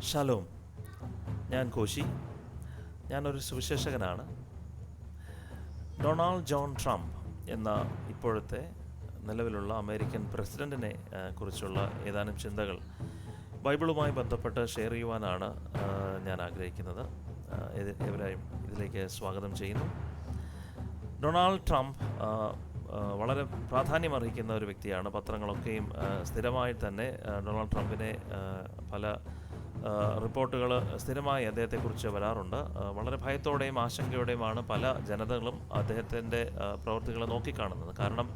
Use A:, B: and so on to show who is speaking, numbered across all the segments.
A: Shalom. ഞാൻ കോശി. ഞാനൊരു സുവിശേഷകനാണ്. Donald John Trump എന്ന ഇപ്പോഴത്തെ നിലവിലുള്ള അമേരിക്കൻ പ്രസിഡൻറ്റിനെ കുറിച്ചുള്ള ഏതാനും ചിന്തകൾ ബൈബിളുമായി ബന്ധപ്പെട്ട് ഷെയർ ചെയ്യുവാനാണ് ഞാൻ ആഗ്രഹിക്കുന്നത്. ഏവരെയും ഇതിലേക്ക് സ്വാഗതം ചെയ്യുന്നു. ഡൊണാൾഡ് ട്രംപ് വളരെ പ്രാധാന്യമർഹിക്കുന്ന ഒരു വ്യക്തിയാണ്. പത്രങ്ങളൊക്കെയും സ്ഥിരമായി തന്നെ ഡൊണാൾഡ് ട്രംപിനെ പല റിപ്പോർട്ടുകൾ സ്ഥിരമായി അദ്ദേഹത്തെക്കുറിച്ച് വരാറുണ്ട്. വളരെ ഭയത്തോടെയും ആശങ്കയോടെയുമാണ് പല ജനതകളും അദ്ദേഹത്തിൻ്റെ പ്രവൃത്തികളെ നോക്കിക്കാണുന്നത്. കാരണം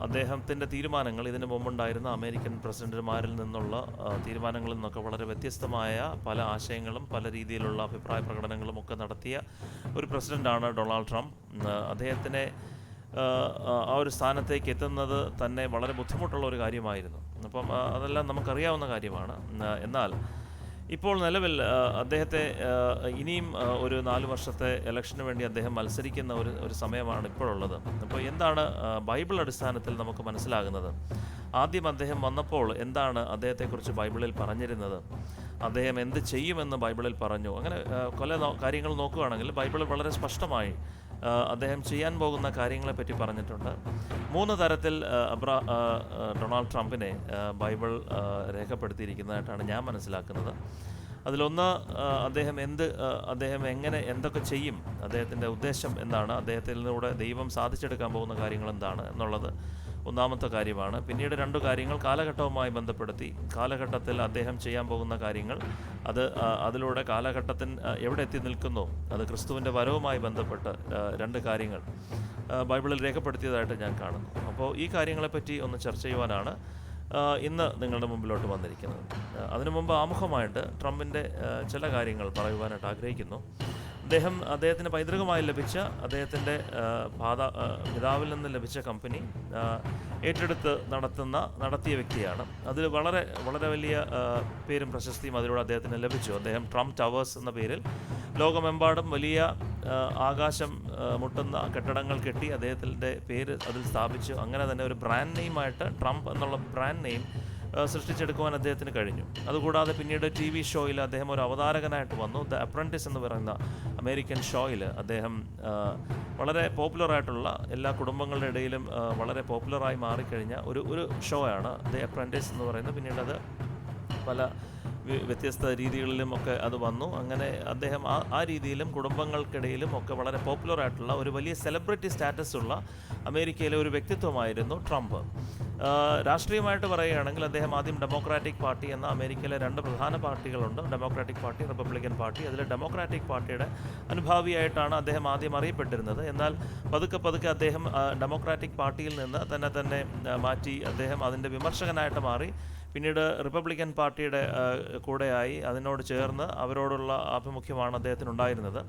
A: അദ്ദേഹത്തിൻ്റെ തീരുമാനങ്ങൾ ഇതിനു മുമ്പുണ്ടായിരുന്ന അമേരിക്കൻ പ്രസിഡന്റുമാരിൽ നിന്നുള്ള തീരുമാനങ്ങളിൽ നിന്നൊക്കെ വളരെ വ്യത്യസ്തമായ പല ആശയങ്ങളും പല രീതിയിലുള്ള അഭിപ്രായ പ്രകടനങ്ങളും ഒക്കെ നടത്തിയ ഒരു പ്രസിഡൻ്റാണ് ഡൊണാൾഡ് ട്രംപ്. അദ്ദേഹത്തിനെ ആ ഒരു സ്ഥാനത്തേക്ക് എത്തുന്നത് തന്നെ വളരെ ബുദ്ധിമുട്ടുള്ള ഒരു കാര്യമായിരുന്നു. അപ്പം അതെല്ലാം നമുക്കറിയാവുന്ന കാര്യമാണ്. എന്നാൽ ഇപ്പോൾ നിലവിൽ അദ്ദേഹത്തെ ഇനിയും ഒരു 4 വർഷത്തെ ഇലക്ഷന് വേണ്ടി അദ്ദേഹം മത്സരിക്കുന്ന ഒരു സമയമാണ് ഇപ്പോഴുള്ളത്. അപ്പോൾ എന്താണ് ബൈബിൾ അടിസ്ഥാനത്തിൽ നമുക്ക് മനസ്സിലാകുന്നത്? ആദ്യം അദ്ദേഹം വന്നപ്പോൾ എന്താണ് അദ്ദേഹത്തെക്കുറിച്ച് ബൈബിളിൽ പറഞ്ഞിരുന്നത്? അദ്ദേഹം എന്ത് ചെയ്യുമെന്ന് ബൈബിളിൽ പറഞ്ഞു. അങ്ങനെ പല കാര്യങ്ങൾ നോക്കുകയാണെങ്കിൽ ബൈബിളിൽ വളരെ സ്പഷ്ടമായി അദ്ദേഹം ചെയ്യാൻ പോകുന്ന കാര്യങ്ങളെപ്പറ്റി പറഞ്ഞിട്ടുണ്ട്. 3 തരത്തിൽ ഡൊണാൾഡ് ട്രംപിനെ ബൈബിൾ രേഖപ്പെടുത്തിയിരിക്കുന്നതായിട്ടാണ് ഞാൻ മനസ്സിലാക്കുന്നത്. അതിലൊന്ന്, അദ്ദേഹം എങ്ങനെ എന്തൊക്കെ ചെയ്യും, അദ്ദേഹത്തിൻ്റെ ഉദ്ദേശം എന്താണ്, അദ്ദേഹത്തിലൂടെ ദൈവം സാധിച്ചെടുക്കാൻ പോകുന്ന കാര്യങ്ങൾ എന്താണ് എന്നുള്ളത് ഒന്നാമത്തെ കാര്യമാണ്. പിന്നീട് 2 കാര്യങ്ങൾ കാലഘട്ടവുമായി ബന്ധപ്പെടുത്തി, കാലഘട്ടത്തിൽ അദ്ദേഹം ചെയ്യാൻ പോകുന്ന കാര്യങ്ങൾ, അതിലൂടെ കാലഘട്ടത്തിന് എവിടെ എത്തി നിൽക്കുന്നു, അത് ക്രിസ്തുവിൻ്റെ വരവുമായി ബന്ധപ്പെട്ട് 2 കാര്യങ്ങൾ ബൈബിളിൽ രേഖപ്പെടുത്തിയതായിട്ട് ഞാൻ കാണുന്നു. അപ്പോൾ ഈ കാര്യങ്ങളെപ്പറ്റി ഒന്ന് ചർച്ച ചെയ്യുവാനാണ് ഇന്ന് നിങ്ങളുടെ മുമ്പിലോട്ട് വന്നിരിക്കുന്നത്. അതിനു മുമ്പ് ആമുഖമായിട്ട് ട്രംപിൻ്റെ ചില കാര്യങ്ങൾ പറയുവാനായിട്ട് ആഗ്രഹിക്കുന്നു. അദ്ദേഹത്തിന് പൈതൃകമായി ലഭിച്ച അദ്ദേഹത്തിൻ്റെ പിതാവിൽ നിന്ന് ലഭിച്ച കമ്പനി ഏറ്റെടുത്ത് നടത്തിയ വ്യക്തിയാണ്. അതിൽ വളരെ വളരെ വലിയ പേരും പ്രശസ്തിയും അതിലൂടെ അദ്ദേഹത്തിന് ലഭിച്ചു. അദ്ദേഹം ട്രംപ് ടവേഴ്സ് എന്ന പേരിൽ ലോകമെമ്പാടും വലിയ ആകാശം മുട്ടുന്ന കെട്ടിടങ്ങൾ കെട്ടി അദ്ദേഹത്തിൻ്റെ പേര് അതിൽ സ്ഥാപിച്ചു. അങ്ങനെ തന്നെ ഒരു ബ്രാൻഡ് നെയിമായിട്ട് ട്രംപ് എന്നുള്ള ബ്രാൻഡ് നെയിം സൃഷ്ടിച്ചെടുക്കുവാൻ അദ്ദേഹത്തിന് കഴിഞ്ഞു. അതുകൂടാതെ പിന്നീട് TV ഷോയിൽ അദ്ദേഹം ഒരു അവതാരകനായിട്ട് വന്നു. ദ അപ്രന്റിസ് എന്ന് പറയുന്ന അമേരിക്കൻ ഷോയിൽ അദ്ദേഹം വളരെ പോപ്പുലറായിട്ടുള്ള, എല്ലാ കുടുംബങ്ങളുടെ ഇടയിലും വളരെ പോപ്പുലറായി മാറിക്കഴിഞ്ഞ ഒരു ഷോയാണ് ദ അപ്രന്റിസ് എന്ന് പറയുന്നത്. പിന്നീട് അത് പല വ്യത്യസ്ത രീതികളിലും ഒക്കെ അത് വന്നു. അങ്ങനെ അദ്ദേഹം ആ രീതിയിലും കുടുംബങ്ങൾക്കിടയിലും ഒക്കെ വളരെ പോപ്പുലറായിട്ടുള്ള ഒരു വലിയ സെലിബ്രിറ്റി സ്റ്റാറ്റസ് ഉള്ള അമേരിക്കയിലെ ഒരു വ്യക്തിത്വമായിരുന്നു ട്രംപ്. രാഷ്ട്രീയമായിട്ട് പറയുകയാണെങ്കിൽ അദ്ദേഹം ആദ്യം ഡെമോക്രാറ്റിക് പാർട്ടി എന്ന അമേരിക്കയിലെ 2 പ്രധാന പാർട്ടികളുണ്ട്, ഡെമോക്രാറ്റിക് പാർട്ടി, റിപ്പബ്ലിക്കൻ പാർട്ടി. അതിൽ ഡെമോക്രാറ്റിക് പാർട്ടിയുടെ അനുഭാവിയായിട്ടാണ് അദ്ദേഹം ആദ്യം അറിയപ്പെട്ടിരുന്നത്. എന്നാൽ പതുക്കെ അദ്ദേഹം ഡെമോക്രാറ്റിക് പാർട്ടിയിൽ നിന്ന് തന്നെ മാറ്റി അദ്ദേഹം അതിൻ്റെ വിമർശകനായിട്ട് മാറി. പിന്നീട് റിപ്പബ്ലിക്കൻ പാർട്ടിയുടെ കൂടെയായി, അതിനോട് ചേർന്ന് അവരോടുള്ള ആഭിമുഖ്യമാണ് അദ്ദേഹത്തിനുണ്ടായിരുന്നത്.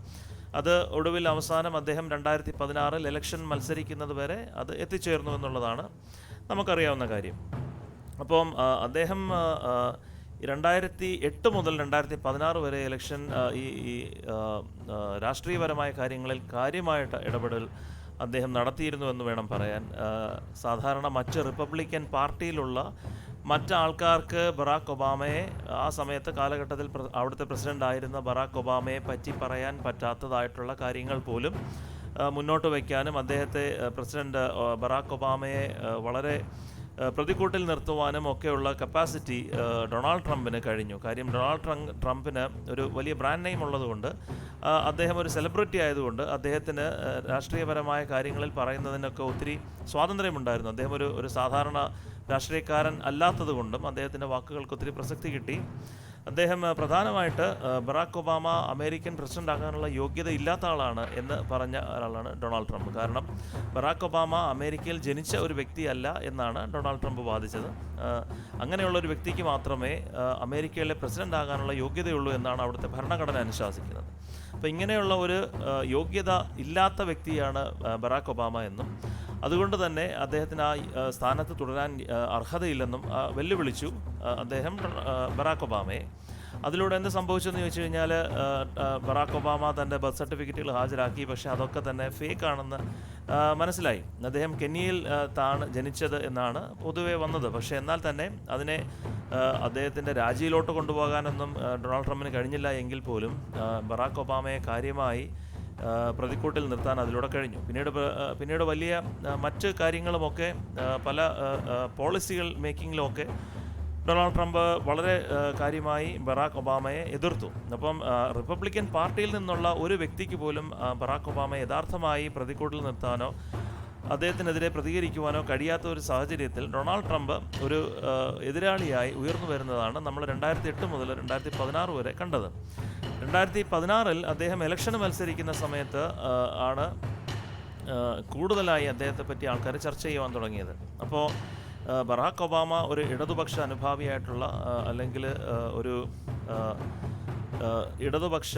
A: അത് ഒടുവിൽ അവസാനം അദ്ദേഹം 2016 ഇലക്ഷൻ മത്സരിക്കുന്നത് വരെ അത് എത്തിച്ചേർന്നു എന്നുള്ളതാണ് നമുക്കറിയാവുന്ന കാര്യം. അപ്പം അദ്ദേഹം 2008 മുതൽ 2016 വരെ ഇലക്ഷൻ ഈ രാഷ്ട്രീയപരമായ കാര്യങ്ങളിൽ കാര്യമായിട്ട് ഇടപെടൽ അദ്ദേഹം നടത്തിയിരുന്നു എന്ന് വേണം പറയാൻ. സാധാരണ മറ്റ് റിപ്പബ്ലിക്കൻ പാർട്ടിയിലുള്ള മറ്റാൾക്കാർക്ക് ബറാക്ക് ഒബാമയെ, ആ സമയത്ത് കാലഘട്ടത്തിൽ അവിടുത്തെ പ്രസിഡന്റ് ആയിരുന്ന ബറാക്ക് ഒബാമയെ പറ്റി പറയാൻ പറ്റാത്തതായിട്ടുള്ള കാര്യങ്ങൾ പോലും മുന്നോട്ട് വയ്ക്കാനും അദ്ദേഹത്തെ, പ്രസിഡന്റ് ബറാക്ക് ഒബാമയെ വളരെ പ്രതിക്കൂട്ടിൽ നിർത്തുവാനും ഒക്കെയുള്ള കപ്പാസിറ്റി ഡൊണാൾഡ് ട്രംപിന് കഴിഞ്ഞു. കാര്യം ഡൊണാൾഡ് ട്രംപിന് ഒരു വലിയ ബ്രാൻഡ് നെയിം ഉള്ളതുകൊണ്ട്, അദ്ദേഹം ഒരു സെലിബ്രിറ്റി ആയതുകൊണ്ട് അദ്ദേഹത്തിന് രാഷ്ട്രീയപരമായ കാര്യങ്ങളിൽ പറയുന്നതിനൊക്കെ ഒത്തിരി സ്വാതന്ത്ര്യമുണ്ടായിരുന്നു. അദ്ദേഹം ഒരു സാധാരണ രാഷ്ട്രീയക്കാരൻ അല്ലാത്തത് കൊണ്ടും അദ്ദേഹത്തിൻ്റെ വാക്കുകൾക്ക് ഒത്തിരി പ്രസക്തി കിട്ടി. അദ്ദേഹം പ്രധാനമായിട്ട് ബറാക്ക് ഒബാമ അമേരിക്കൻ പ്രസിഡന്റ് ആകാനുള്ള യോഗ്യത ഇല്ലാത്ത ആളാണ് എന്ന് പറഞ്ഞ ഒരാളാണ് ഡൊണാൾഡ് ട്രംപ്. കാരണം ബറാക്ക് ഒബാമ അമേരിക്കയിൽ ജനിച്ച ഒരു വ്യക്തിയല്ല എന്നാണ് ഡൊണാൾഡ് ട്രംപ് വാദിച്ചത്. അങ്ങനെയുള്ള ഒരു വ്യക്തിക്ക് മാത്രമേ അമേരിക്കയിലെ പ്രസിഡന്റ് ആകാനുള്ള യോഗ്യതയുള്ളൂ എന്നാണ് അവിടുത്തെ ഭരണഘടന അനുശാസിക്കുന്നത്. അപ്പോൾ ഇങ്ങനെയുള്ള ഒരു യോഗ്യത ഇല്ലാത്ത വ്യക്തിയാണ് ബറാക്ക് ഒബാമ എന്നും, അതുകൊണ്ട് തന്നെ അദ്ദേഹത്തിന് ആ സ്ഥാനത്ത് തുടരാൻ അർഹതയില്ലെന്നും വെല്ലുവിളിച്ചു അദ്ദേഹം ബറാക്ക് ഒബാമയെ. അതിലൂടെ എന്ത് സംഭവിച്ചെന്ന് ചോദിച്ചു കഴിഞ്ഞാൽ, ബറാക്ക് ഒബാമ തൻ്റെ ബർത്ത് സർട്ടിഫിക്കറ്റുകൾ ഹാജരാക്കി. പക്ഷേ അതൊക്കെ തന്നെ ഫേക്ക് ആണെന്ന് മനസ്സിലായി. അദ്ദേഹം കെനിയയിൽ ജനിച്ചത് എന്നാണ് പൊതുവെ വന്നത്. പക്ഷേ എന്നാൽ തന്നെ അതിനെ അദ്ദേഹത്തിൻ്റെ രാജിയിലോട്ട് കൊണ്ടുപോകാനൊന്നും ഡൊണാൾഡ് ട്രംപിന് കഴിഞ്ഞില്ല എങ്കിൽ പോലും ബറാക്ക് ഒബാമയെ കാര്യമായി പ്രതിക്കൂട്ടിൽ നിർത്താൻ അതിലൂടെ കഴിഞ്ഞു. പിന്നീട് വലിയ മറ്റ് കാര്യങ്ങളുമൊക്കെ പല പോളിസികൾ മേക്കിങ്ങിലുമൊക്കെ ഡൊണാൾഡ് ട്രംപ് വളരെ കാര്യമായി ബറാക്ക് ഒബാമയെ എതിർത്തു. അപ്പം റിപ്പബ്ലിക്കൻ പാർട്ടിയിൽ നിന്നുള്ള ഒരു വ്യക്തിക്ക് പോലും ബറാക്ക് ഒബാമയെ യഥാർത്ഥമായി പ്രതിക്കൂട്ടിൽ നിർത്താനോ അദ്ദേഹത്തിനെതിരെ പ്രതികരിക്കുവാനോ കഴിയാത്ത ഒരു സാഹചര്യത്തിൽ ഡൊണാൾഡ് ട്രംപ് ഒരു എതിരാളിയായി ഉയർന്നു വരുന്നതാണ് നമ്മൾ 2008 മുതൽ 2016 വരെ കണ്ടത്. 2016 അദ്ദേഹം ഇലക്ഷന് മത്സരിക്കുന്ന സമയത്ത് ആണ് കൂടുതലായി അദ്ദേഹത്തെ പറ്റി ആൾക്കാർ ചർച്ച ചെയ്യുവാൻ തുടങ്ങിയത്. അപ്പോൾ ബറാക്ക് ഒബാമ ഒരു ഇടതുപക്ഷ അനുഭാവിയായിട്ടുള്ള അല്ലെങ്കിൽ ഒരു ഇടതുപക്ഷ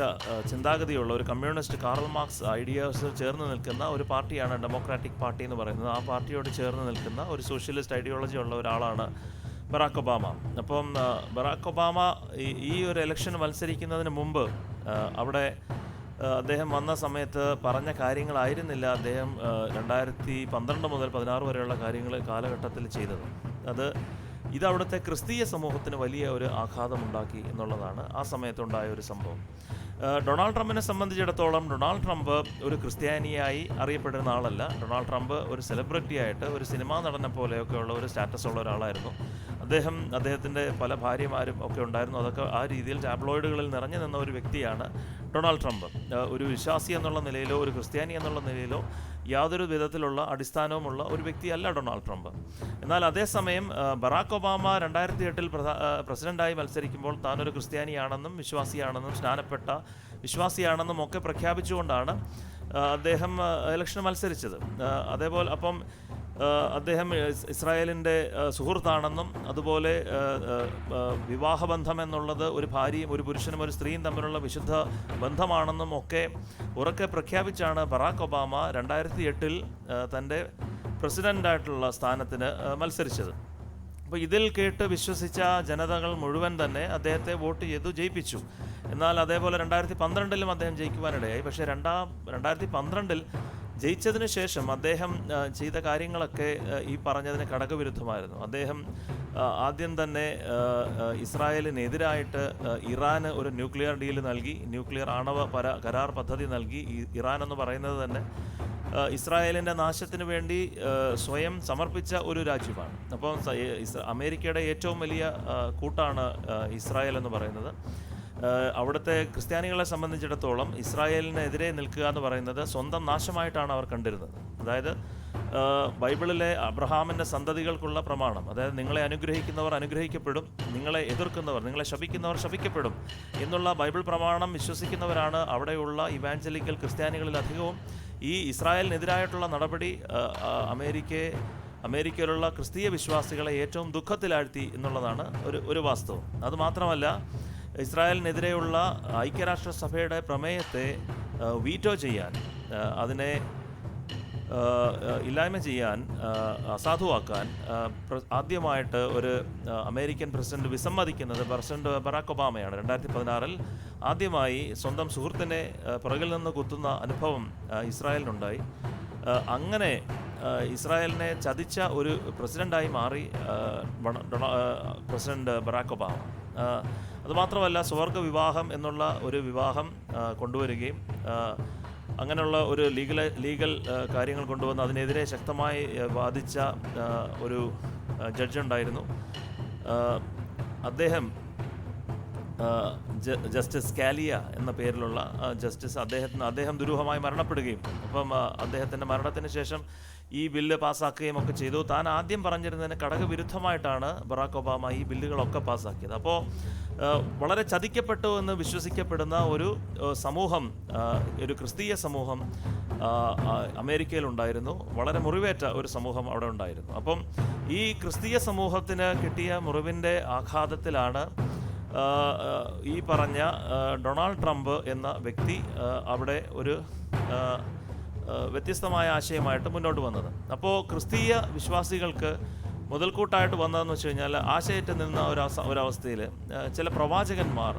A: ചിന്താഗതിയുള്ള ഒരു കമ്മ്യൂണിസ്റ്റ് കാറൽ മാർക്സ് ഐഡിയാസ് ചേർന്ന് നിൽക്കുന്ന ഒരു പാർട്ടിയാണ് ഡെമോക്രാറ്റിക് പാർട്ടി എന്ന് പറയുന്നത്. ആ പാർട്ടിയോട് ചേർന്ന് നിൽക്കുന്ന ഒരു സോഷ്യലിസ്റ്റ് ഐഡിയോളജി ഉള്ള ഒരാളാണ് ബറാക്ക് ഒബാമ. അപ്പം ബറാക്ക് ഒബാമ ഈ ഒരു ഇലക്ഷൻ മത്സരിക്കുന്നതിന് മുമ്പ് അവിടെ അദ്ദേഹം വന്ന സമയത്ത് പറഞ്ഞ കാര്യങ്ങളായിരുന്നില്ല അദ്ദേഹം 2012 മുതൽ 2016 വരെയുള്ള കാലഘട്ടത്തിൽ ചെയ്തത്. ഇത് അവിടുത്തെ ക്രിസ്തീയ സമൂഹത്തിന് വലിയ ഒരു ആഘാതമുണ്ടാക്കി എന്നുള്ളതാണ് ആ സമയത്തുണ്ടായ ഒരു സംഭവം. ഡൊണാൾഡ് ട്രംപിനെ സംബന്ധിച്ചിടത്തോളം ഡൊണാൾഡ് ട്രംപ് ഒരു ക്രിസ്ത്യാനിയായി അറിയപ്പെടുന്ന ആളല്ല. ഡൊണാൾഡ് ട്രംപ് ഒരു സെലിബ്രിറ്റി ആയിട്ട് ഒരു സിനിമാ നടനെ പോലെയൊക്കെയുള്ള ഒരു സ്റ്റാറ്റസ് ഉള്ള ഒരാളായിരുന്നു. അദ്ദേഹത്തിൻ്റെ പല ഭാര്യമാരും ഒക്കെ ഉണ്ടായിരുന്നു. അതൊക്കെ ആ രീതിയിൽ ടാബ്ലോയിഡുകളിൽ നിറഞ്ഞു നിന്ന ഒരു വ്യക്തിയാണ് ഡൊണാൾഡ് ട്രംപ്. ഒരു വിശ്വാസി എന്നുള്ള നിലയിലോ ഒരു ക്രിസ്ത്യാനി എന്നുള്ള നിലയിലോ യാതൊരു വിധത്തിലുള്ള അടിസ്ഥാനവുമുള്ള ഒരു വ്യക്തിയല്ല ഡൊണാൾഡ് ട്രംപ്. എന്നാൽ അതേസമയം ബറാക്ക് ഒബാമ 2008 പ്രസിഡൻ്റായി മത്സരിക്കുമ്പോൾ താനൊരു ക്രിസ്ത്യാനിയാണെന്നും വിശ്വാസിയാണെന്നും സ്നാനപ്പെട്ട വിശ്വാസിയാണെന്നും ഒക്കെ പ്രഖ്യാപിച്ചുകൊണ്ടാണ് അദ്ദേഹം ഇലക്ഷൻ മത്സരിച്ചത്. അതേപോലെ അപ്പം അദ്ദേഹം ഇസ്രായേലിൻ്റെ സുഹൃത്താണെന്നും അതുപോലെ വിവാഹബന്ധം എന്നുള്ളത് ഒരു ഭാര്യയും ഒരു പുരുഷനും ഒരു സ്ത്രീയും തമ്മിലുള്ള വിശുദ്ധ ബന്ധമാണെന്നും ഒക്കെ ഉറക്കെ പ്രഖ്യാപിച്ചാണ് ബറാക്ക് ഒബാമ 2008 തൻ്റെ പ്രസിഡൻ്റായിട്ടുള്ള സ്ഥാനത്തിന് മത്സരിച്ചത്. അപ്പോൾ ഇതിൽ കേട്ട് വിശ്വസിച്ച ജനതകൾ മുഴുവൻ തന്നെ അദ്ദേഹത്തെ വോട്ട് ചെയ്തു ജയിപ്പിച്ചു. എന്നാൽ അതേപോലെ 2012 അദ്ദേഹം ജയിക്കുവാനിടയായി. പക്ഷേ 2012 ജയിച്ചതിന് ശേഷം അദ്ദേഹം ചെയ്ത കാര്യങ്ങളൊക്കെ ഈ പറഞ്ഞതിന് ഘടകവിരുദ്ധമായിരുന്നു. അദ്ദേഹം ആദ്യം തന്നെ ഇസ്രായേലിനെതിരായിട്ട് ഇറാന് ഒരു ന്യൂക്ലിയർ ഡീല് നൽകി, ന്യൂക്ലിയർ ആണവ കരാർ പദ്ധതി നൽകി. ഇറാൻ എന്ന് പറയുന്നത് തന്നെ ഇസ്രായേലിൻ്റെ നാശത്തിന് വേണ്ടി സ്വയം സമർപ്പിച്ച ഒരു രാജ്യമാണ്. അപ്പം അമേരിക്കയുടെ ഏറ്റവും വലിയ കൂട്ടാണ് ഇസ്രായേൽ എന്ന് പറയുന്നത്. അവിടുത്തെ ക്രിസ്ത്യാനികളെ സംബന്ധിച്ചിടത്തോളം ഇസ്രായേലിനെതിരെ നിൽക്കുക എന്ന് പറയുന്നത് സ്വന്തം നാശമായിട്ടാണ് അവർ കണ്ടിരുന്നത്. അതായത് ബൈബിളിലെ അബ്രഹാമിൻ്റെ സന്തതികൾക്കുള്ള പ്രമാണം, അതായത് നിങ്ങളെ അനുഗ്രഹിക്കുന്നവർ അനുഗ്രഹിക്കപ്പെടും, നിങ്ങളെ എതിർക്കുന്നവർ, നിങ്ങളെ ശപിക്കുന്നവർ ശപിക്കപ്പെടും എന്നുള്ള ബൈബിൾ പ്രമാണം വിശ്വസിക്കുന്നവരാണ് അവിടെയുള്ള ഇവാഞ്ചലിക്കൽ ക്രിസ്ത്യാനികളിൽ അധികവും. ഈ ഇസ്രായേലിനെതിരായിട്ടുള്ള നടപടി അമേരിക്കയിലുള്ള ക്രിസ്തീയ വിശ്വാസികളെ ഏറ്റവും ദുഃഖത്തിലാഴ്ത്തി എന്നുള്ളതാണ് ഒരു വാസ്തവം. അതുമാത്രമല്ല, ഇസ്രായേലിനെതിരെയുള്ള ഐക്യരാഷ്ട്രസഭയുടെ പ്രമേയത്തെ വീറ്റോ ചെയ്യാൻ, അതിനെ ഇല്ലായ്മ ചെയ്യാൻ, അസാധുവാക്കാൻ ആദ്യമായിട്ട് ഒരു അമേരിക്കൻ പ്രസിഡന്റ് വിസമ്മതിക്കുന്നത് പ്രസിഡന്റ് ബറാക്ക് ഒബാമയാണ്. 2016 ആദ്യമായി സ്വന്തം സുഹൃത്തിനെ പുറകിൽ നിന്ന് കുത്തുന്ന അനുഭവം ഇസ്രായേലിനുണ്ടായി. അങ്ങനെ ഇസ്രായേലിനെ ചതിച്ച ഒരു പ്രസിഡൻ്റായി മാറി പ്രസിഡന്റ് ബറാക്ക് ഒബാമ. അതുമാത്രമല്ല, സ്വർഗ വിവാഹം എന്നുള്ള ഒരു വിവാഹം കൊണ്ടുവരികയും അങ്ങനെയുള്ള ഒരു ലീഗൽ കാര്യങ്ങൾ കൊണ്ടുവന്ന് അതിനെതിരെ ശക്തമായി വാദിച്ച ഒരു ജഡ്ജുണ്ടായിരുന്നു. അദ്ദേഹം ജസ്റ്റിസ് സ്കാലിയ എന്ന പേരിലുള്ള ജസ്റ്റിസ്, അദ്ദേഹം ദുരൂഹമായി മരണപ്പെടുകയും അപ്പം അദ്ദേഹത്തിൻ്റെ മരണത്തിന് ശേഷം ഈ ബില്ല് പാസ്സാക്കുകയും ഒക്കെ ചെയ്തു. താൻ ആദ്യം പറഞ്ഞിരുന്നതിന് ഘടകവിരുദ്ധമായിട്ടാണ് ബറാക്ക് ഒബാമ ഈ ബില്ലുകളൊക്കെ പാസ്സാക്കിയത്. അപ്പോൾ വളരെ ചതിക്കപ്പെട്ടു എന്ന് വിശ്വസിക്കപ്പെടുന്ന ഒരു സമൂഹം, ഒരു ക്രിസ്തീയ സമൂഹം അമേരിക്കയിലുണ്ടായിരുന്നു. വളരെ മുറിവേറ്റ ഒരു സമൂഹം അവിടെ ഉണ്ടായിരുന്നു. അപ്പം ഈ ക്രിസ്തീയ സമൂഹത്തിന് കിട്ടിയ മുറിവിൻ്റെ ആഘാതത്തിലാണ് ഈ പറഞ്ഞ ഡൊണാൾഡ് ട്രംപ് എന്ന വ്യക്തി അവിടെ ഒരു വ്യത്യസ്തമായ ആശയമായിട്ട് മുന്നോട്ട് വന്നത്. അപ്പോൾ ക്രിസ്തീയ വിശ്വാസികൾക്ക് മുതൽക്കൂട്ടായിട്ട് വന്നതെന്ന് വെച്ച് കഴിഞ്ഞാൽ, ആശയറ്റ് നിന്ന ഒരവസ്ഥയിൽ ചില പ്രവാചകന്മാർ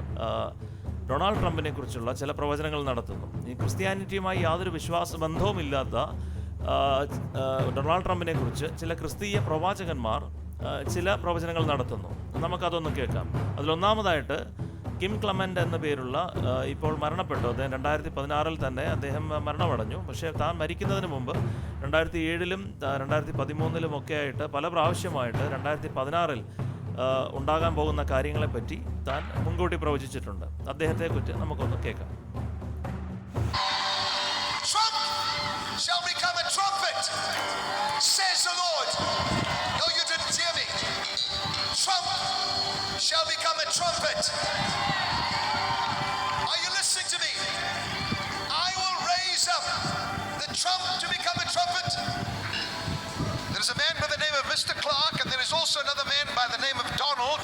A: ഡൊണാൾഡ് ട്രംപിനെ കുറിച്ചുള്ള ചില പ്രവചനങ്ങൾ നടത്തുന്നു. ഈ ക്രിസ്ത്യാനിറ്റിയുമായി യാതൊരു ബന്ധവുമില്ലാത്ത ഡൊണാൾഡ് ട്രംപിനെ കുറിച്ച് ചില ക്രിസ്തീയ പ്രവാചകന്മാർ ചില പ്രവചനങ്ങൾ നടത്തുന്നു. നമുക്കതൊന്ന് കേൾക്കാം. അതിലൊന്നാമതായിട്ട് കിം ക്ലമൻ്റ് എന്ന പേരുള്ള ഇപ്പോൾ മരണപ്പെട്ടു. അദ്ദേഹം 2016 തന്നെ അദ്ദേഹം മരണമടഞ്ഞു. പക്ഷേ താൻ മരിക്കുന്നതിന് മുമ്പ് 2007-ലും 2013-ലും ഒക്കെ ആയിട്ട് പല പ്രാവശ്യമായിട്ട് 2016-ൽ ഉണ്ടാകാൻ പോകുന്ന കാര്യങ്ങളെപ്പറ്റി താൻ മുൻകൂട്ടി പ്രവചിച്ചിട്ടുണ്ട്. അദ്ദേഹത്തെക്കുറിച്ച് നമുക്കൊന്ന് കേൾക്കാം.
B: Shall become a trumpet, says the Lord. No, you didn't hear me. Trump shall become a trumpet. Are you listening to me? I will raise up the trump to become a trumpet. There is a man by the name of Mr. Clark, and there is also another man by the name of Donald.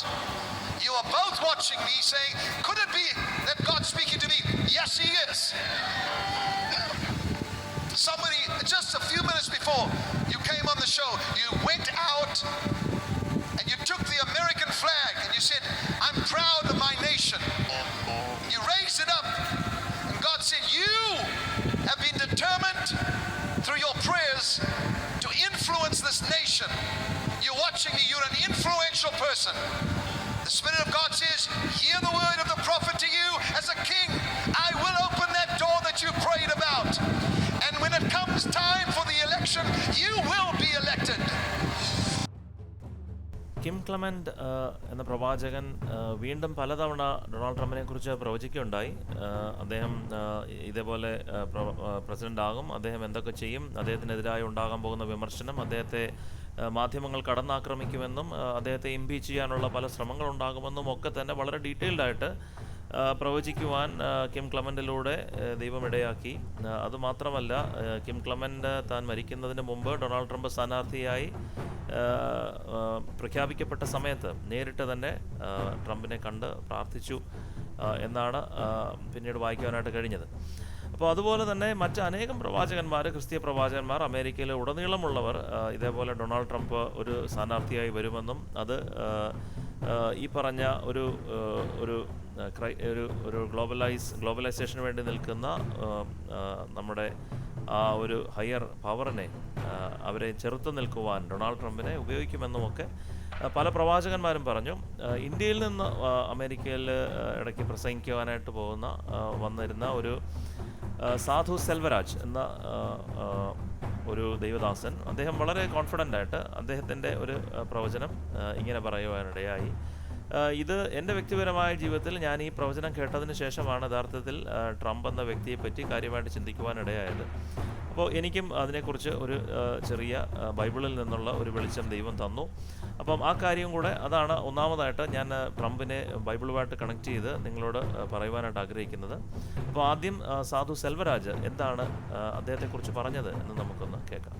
B: You are both watching me saying, could it be that God's speaking to me? Yes, he is. Somebody, just a few minutes before you came on the show, you went out and you took the American flag and you said, I'm proud of my nation. You raised it up and God said, you have been determined through your prayers to influence this nation. You're watching me, you're an influential person. The Spirit of God says, hear the word of the prophet to you as a king. I will open that door that you prayed about. And when it comes time for the election, you will be elected.
A: Kim Clement എന്ന പ്രവാചകൻ വീണ്ടും പലതവണ Donald ട്രംപിനെ കുറിച്ച് പ്രവചിക്കുകയുണ്ടായി. അദ്ദേഹം ഇതേപോലെ president ആകും, അദ്ദേഹം എന്തൊക്കെ ചെയ്യും, അദ്ദേഹത്തിനെതിരായി ഉണ്ടാകാൻ പോകുന്ന വിമർശനം, അദ്ദേഹത്തെ മാധ്യമങ്ങൾ കടന്നാക്രമിക്കുമെന്നും അദ്ദേഹത്തെ ഇംപീച്ച് ചെയ്യാനുള്ള പല ശ്രമങ്ങളുണ്ടാകുമെന്നും ഒക്കെ തന്നെ വളരെ ഡീറ്റെയിൽഡായിട്ട് പ്രവചിക്കുവാൻ കിം ക്ലമൻ്റിലൂടെ ദൈവം ഇടയാക്കി. അതുമാത്രമല്ല, കിം ക്ലമൻ്റ് താൻ മരിക്കുന്നതിന് മുമ്പ് ഡൊണാൾഡ് ട്രംപ് സ്ഥാനാർത്ഥിയായി പ്രഖ്യാപിക്കപ്പെട്ട സമയത്ത് നേരിട്ട് തന്നെ ട്രംപിനെ കണ്ട് പ്രാർത്ഥിച്ചു എന്നാണ് പിന്നീട് വായിക്കുവാനായിട്ട് കഴിഞ്ഞത്. അപ്പോൾ അതുപോലെ തന്നെ മറ്റ് അനേകം പ്രവാചകന്മാർ, ക്രിസ്തീയ പ്രവാചകന്മാർ, അമേരിക്കയിൽ ഉടനീളമുള്ളവർ ഇതേപോലെ ഡൊണാൾഡ് ട്രംപ് ഒരു സ്ഥാനാർത്ഥിയായി വരുമെന്നും അത് ഈ പറഞ്ഞ ഒരു ഗ്ലോബലൈസേഷന് വേണ്ടി നിൽക്കുന്ന നമ്മുടെ ആ ഒരു ഹയർ പവറിനെ, അവരെ ചെറുത്ത് നിൽക്കുവാൻ ഡൊണാൾഡ് ട്രംപിനെ ഉപയോഗിക്കുമെന്നുമൊക്കെ പല പ്രവാചകന്മാരും പറഞ്ഞു. ഇന്ത്യയിൽ നിന്ന് അമേരിക്കയിൽ ഇടയ്ക്ക് പ്രസംഗിക്കുവാനായിട്ട് വന്നിരുന്ന ഒരു സാധു സെൽവരാജ് എന്ന ഒരു ദൈവദാസൻ, അദ്ദേഹം വളരെ കോൺഫിഡൻ്റായിട്ട് അദ്ദേഹത്തിൻ്റെ ഒരു പ്രവചനം ഇങ്ങനെ പറയുവാനിടയായി. ഇത് എൻ്റെ വ്യക്തിപരമായ ജീവിതത്തിൽ ഞാൻ ഈ പ്രവചനം കേട്ടതിന് ശേഷമാണ് യഥാർത്ഥത്തിൽ ട്രംപ് എന്ന വ്യക്തിയെപ്പറ്റി കാര്യമായിട്ട് ചിന്തിക്കുവാനിടയായത്. അപ്പോൾ എനിക്കും അതിനെക്കുറിച്ച് ഒരു ചെറിയ ബൈബിളിൽ നിന്നുള്ള ഒരു വെളിച്ചം ദൈവം തന്നു. അപ്പം ആ കാര്യം കൂടെ, അതാണ് ഒന്നാമതായിട്ട് ഞാൻ ട്രംപിനെ ബൈബിളുമായിട്ട് കണക്ട് ചെയ്ത് നിങ്ങളോട് പറയുവാനായിട്ട് ആഗ്രഹിക്കുന്നത്. അപ്പോൾ ആദ്യം സാധു സെൽവരാജ് എന്താണ് അദ്ദേഹത്തെക്കുറിച്ച് പറഞ്ഞത് എന്ന് നമുക്കൊന്ന് കേൾക്കാം.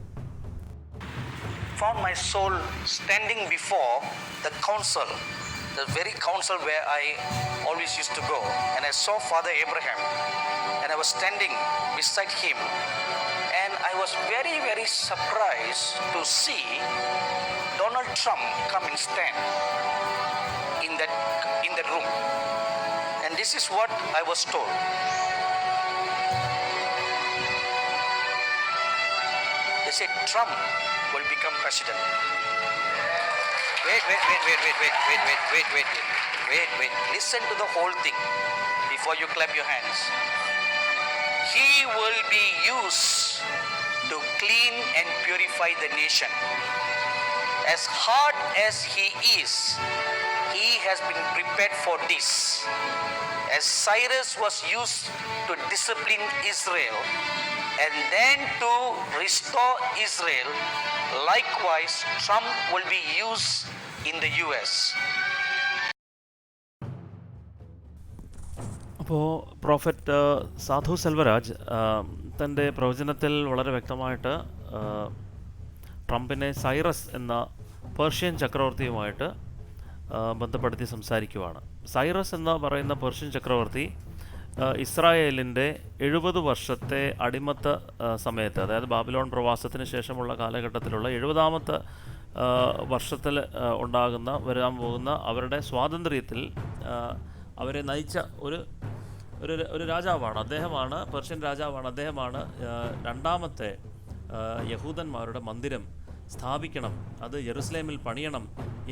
C: Found my soul standing before the council, the very council where I always used to go, and I saw Father Abraham, and I was standing beside him, and I was very, very surprised to see Donald Trump come and stand in that room. And this is what I was told. They said Trump will become president. Wait. Listen to the whole thing before you clap your hands. He will be used to clean and purify the nation. As hard as he is, he has been prepared for this. As Cyrus was used to discipline Israel and then to restore Israel, likewise Trump will be used in the US.
A: അപ്പോൾ prophet സാധു സെൽവരാജ് തൻ്റെ പ്രവചനത്തിൽ വളരെ വ്യക്തമായിട്ട് ട്രംപിനെ Cyrus എന്ന Persian ചക്രവർത്തിയുമായിട്ട് ബന്ധപ്പെടുത്തി സംസാരിക്കുവാണ്. Cyrus എന്ന് പറയുന്ന പേർഷ്യൻ ചക്രവർത്തി ഇസ്രായേലിൻ്റെ 70 വർഷത്തെ അടിമത്ത സമയത്ത്, അതായത് ബാബിലോൺ പ്രവാസത്തിന് ശേഷമുള്ള കാലഘട്ടത്തിലുള്ള 70ാമത്തെ വർഷത്തിൽ വരാൻ പോകുന്ന അവരുടെ സ്വാതന്ത്ര്യത്തിൽ അവരെ നയിച്ച ഒരു രാജാവാണ്. അദ്ദേഹമാണ്, പേർഷ്യൻ രാജാവാണ്. അദ്ദേഹമാണ് രണ്ടാമത്തെ യഹൂദന്മാരുടെ മന്ദിരം സ്ഥാപിക്കണം, അത് യെരുസലേമിൽ പണിയണം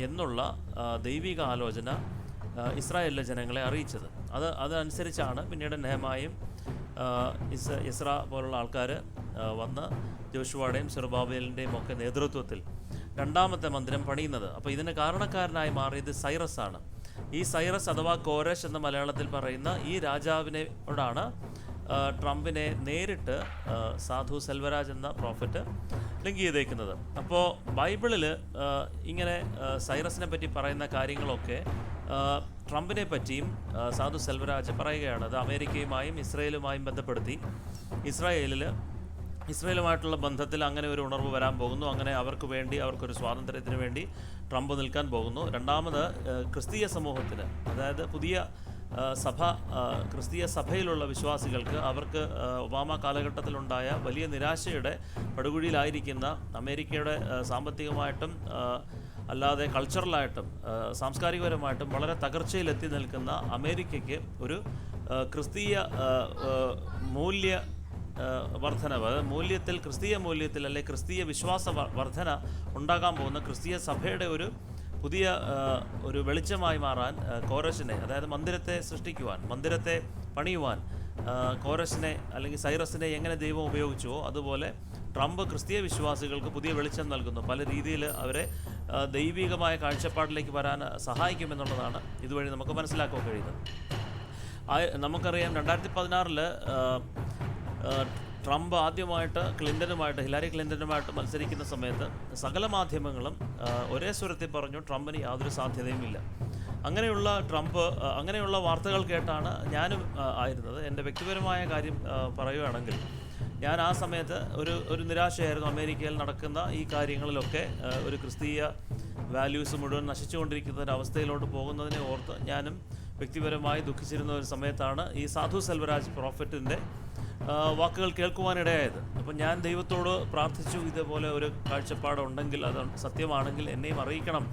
A: എന്നുള്ള ദൈവിക ആലോചന ഇസ്രായേലിലെ ജനങ്ങളെ അറിയിച്ചത്. അതനുസരിച്ചാണ് പിന്നീട് നെഹെമായും ഇസ്ര പോലുള്ള ആൾക്കാർ വന്ന് ജോഷുവയുടെയും സെറുബ്ബാബേലിൻ്റെയും ഒക്കെ നേതൃത്വത്തിൽ രണ്ടാമത്തെ മന്ദിരം പണിയുന്നത്. അപ്പോൾ ഇതിന് കാരണക്കാരനായി മാറിയത് സൈറസ് ആണ്. ഈ സൈറസ് അഥവാ കോരശ് എന്ന മലയാളത്തിൽ പറയുന്ന ഈ രാജാവിനോടാണ് ട്രംപിനെ നേരിട്ട് സാധു സെൽവരാജ് എന്ന പ്രോഫറ്റ് ലിങ്ക് ചെയ്തേക്കുന്നത്. അപ്പോൾ ബൈബിളിൽ ഇങ്ങനെ സൈറസിനെ പറ്റി പറയുന്ന കാര്യങ്ങളൊക്കെ ട്രംപിനെ പറ്റിയും സാധു സെൽവരാജ് പറയുകയാണ്. അത് അമേരിക്കയുമായും ഇസ്രയേലുമായും ബന്ധപ്പെടുത്തി ഇസ്രയേലുമായിട്ടുള്ള ബന്ധത്തിൽ അങ്ങനെ ഒരു ഉണർവ് വരാൻ പോകുന്നു. അങ്ങനെ അവർക്കൊരു സ്വാതന്ത്ര്യത്തിന് വേണ്ടി ട്രംപ് നിൽക്കാൻ പോകുന്നു. രണ്ടാമത് ക്രിസ്തീയ സമൂഹത്തിന്, അതായത് പുതിയ ക്രിസ്തീയ സഭയിലുള്ള വിശ്വാസികൾക്ക് അവർക്ക് ഒബാമ കാലഘട്ടത്തിലുണ്ടായ വലിയ നിരാശയുടെ പടുകുഴിയിലായിരിക്കുന്ന അമേരിക്കയുടെ സാമ്പത്തികമായിട്ടും അല്ലാതെ കൾച്ചറലായിട്ടും സാംസ്കാരികപരമായിട്ടും വളരെ തകർച്ചയിലെത്തി നിൽക്കുന്ന അമേരിക്കയ്ക്ക് ഒരു ക്രിസ്തീയ മൂല്യ വർധനവ്, ക്രിസ്തീയ മൂല്യത്തിൽ അല്ലെ ക്രിസ്തീയ വിശ്വാസ വർധന ഉണ്ടാകാൻ പോകുന്ന ക്രിസ്തീയ സഭയുടെ പുതിയ ഒരു വെളിച്ചമായി മാറാൻ കോരശിനെ, അതായത് മന്ദിരത്തെ സൃഷ്ടിക്കുവാൻ, മന്ദിരത്തെ പണിയുവാൻ കോരശിനെ അല്ലെങ്കിൽ സൈറസിനെ എങ്ങനെ ദൈവം ഉപയോഗിച്ചുവോ അതുപോലെ ട്രംപ് ക്രിസ്തീയ വിശ്വാസികൾക്ക് പുതിയ വെളിച്ചം നൽകുന്നു. പല രീതിയിൽ അവരെ ദൈവികമായ കാഴ്ചപ്പാടിലേക്ക് വരാൻ സഹായിക്കുമെന്നുള്ളതാണ് ഇതുവഴി നമുക്ക് മനസ്സിലാക്കാൻ കഴിയുന്നത്. നമുക്കറിയാം 2016 ട്രംപ് ആദ്യമായിട്ട് ഹിലാരി ക്ലിൻ്റനുമായിട്ട് മത്സരിക്കുന്ന സമയത്ത് സകല മാധ്യമങ്ങളും ഒരേ സ്വരത്തിൽ പറഞ്ഞു ട്രംപിന് യാതൊരു സാധ്യതയുമില്ല. അങ്ങനെയുള്ള വാർത്തകൾ കേട്ടാണ് ഞാനും ആയിരുന്നത്. എൻ്റെ വ്യക്തിപരമായ കാര്യം പറയുകയാണെങ്കിൽ ഞാൻ ആ സമയത്ത് ഒരു നിരാശയായിരുന്നു. അമേരിക്കയിൽ നടക്കുന്ന ഈ കാര്യങ്ങളിലൊക്കെ ഒരു ക്രിസ്തീയ വാല്യൂസ് മുഴുവൻ നശിച്ചുകൊണ്ടിരിക്കുന്ന ഒരു അവസ്ഥയിലോട്ട് പോകുന്നതിനെ ഓർത്ത് ഞാനും വ്യക്തിപരമായി ദുഃഖിച്ചിരുന്ന ഒരു സമയത്താണ് ഈ സാധു സെൽവരാജ് പ്രോഫറ്റിൻ്റെ വാക്കുകൾ കേൾക്കുവാനിടയായത്. അപ്പം ഞാൻ ദൈവത്തോട് പ്രാർത്ഥിച്ചു, ഇതേപോലെ ഒരു കാഴ്ചപ്പാടുണ്ടെങ്കിൽ, അത് സത്യമാണെങ്കിൽ എന്നെയും അറിയിക്കണം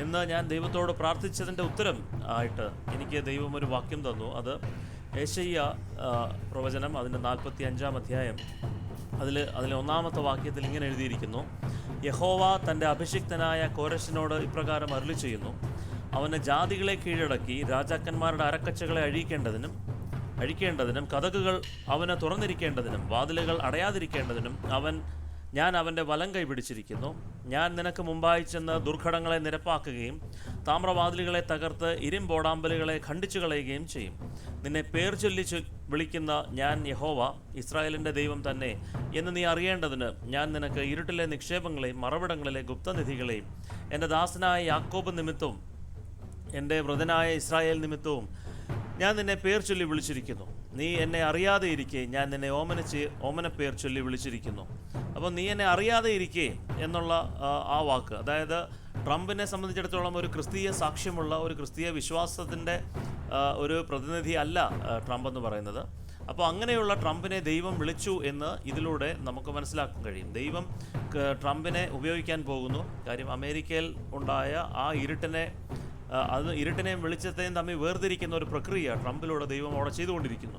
A: എന്ന് ഞാൻ ദൈവത്തോട് പ്രാർത്ഥിച്ചതിൻ്റെ ഉത്തരം ആയിട്ട് എനിക്ക് ദൈവം ഒരു വാക്യം തന്നു. അത് യെശയ്യ പ്രവചനം അതിൻ്റെ 45-ാം അധ്യായം അതിലെ 1-ാമത്തെ വാക്യത്തിൽ ഇങ്ങനെ എഴുതിയിരിക്കുന്നു: യഹോവ തൻ്റെ അഭിഷിക്തനായ കോരശിനോട് ഇപ്രകാരം അരുളി ചെയ്യുന്നു, അവന് ജാതികളെ കീഴടക്കി രാജാക്കന്മാരുടെ അരക്കച്ചകളെ അഴിക്കേണ്ടതിനും കതകുകൾ അവന് തുറന്നിരിക്കേണ്ടതിനും വാതിലുകൾ അടയാതിരിക്കേണ്ടതിനും ഞാൻ അവൻ്റെ വലം കൈ പിടിച്ചിരിക്കുന്നു. ഞാൻ നിനക്ക് മുമ്പായി ചെന്ന് ദുർഘടങ്ങളെ നിരപ്പാക്കുകയും താമ്രവാതിലുകളെ തകർത്ത് ഇരുമ്പോടാമ്പലുകളെ ഖണ്ഡിച്ചു കളയുകയും ചെയ്യും. നിന്നെ പേർ ചൊല്ലി വിളിക്കുന്ന ഞാൻ യഹോവ, ഇസ്രായേലിൻ്റെ ദൈവം തന്നെ എന്ന് നീ അറിയേണ്ടതിന് ഞാൻ നിനക്ക് ഇരുട്ടിലെ നിക്ഷേപങ്ങളെയും മറവിടങ്ങളിലെ ഗുപ്തനിധികളെയും എൻ്റെ ദാസനായ യാക്കോബ് നിമിത്തവും എൻ്റെ വൃതനായ ഇസ്രായേൽ നിമിത്തവും ഞാൻ നിന്നെ പേർ ചൊല്ലി വിളിച്ചിരിക്കുന്നു. നീ എന്നെ അറിയാതെ ഇരിക്കെ ഞാൻ നിന്നെ ഓമന പേർ ചൊല്ലി വിളിച്ചിരിക്കുന്നു. അപ്പോൾ നീ എന്നെ അറിയാതെ ഇരിക്കെ എന്നുള്ള ആ വാക്ക്, അതായത് ട്രംപിനെ സംബന്ധിച്ചിടത്തോളം ഒരു ക്രിസ്തീയ സാക്ഷ്യമുള്ള ഒരു ക്രിസ്തീയ വിശ്വാസത്തിൻ്റെ ഒരു പ്രതിനിധി അല്ല ട്രംപ് എന്ന് പറയുന്നത്. അപ്പോൾ അങ്ങനെയുള്ള ട്രംപിനെ ദൈവം വിളിച്ചു എന്ന് ഇതിലൂടെ നമുക്ക് മനസ്സിലാക്കാൻ കഴിയും. ദൈവം ട്രംപിനെ ഉപയോഗിക്കാൻ പോകുന്നു. കാര്യം അമേരിക്കയിൽ ഉണ്ടായ ആ ഇരുട്ടിനെയും വെളിച്ചത്തെയും തമ്മിൽ വേർതിരിക്കുന്ന ഒരു പ്രക്രിയ ട്രംപിലൂടെ ദൈവം അവിടെ ചെയ്തുകൊണ്ടിരിക്കുന്നു.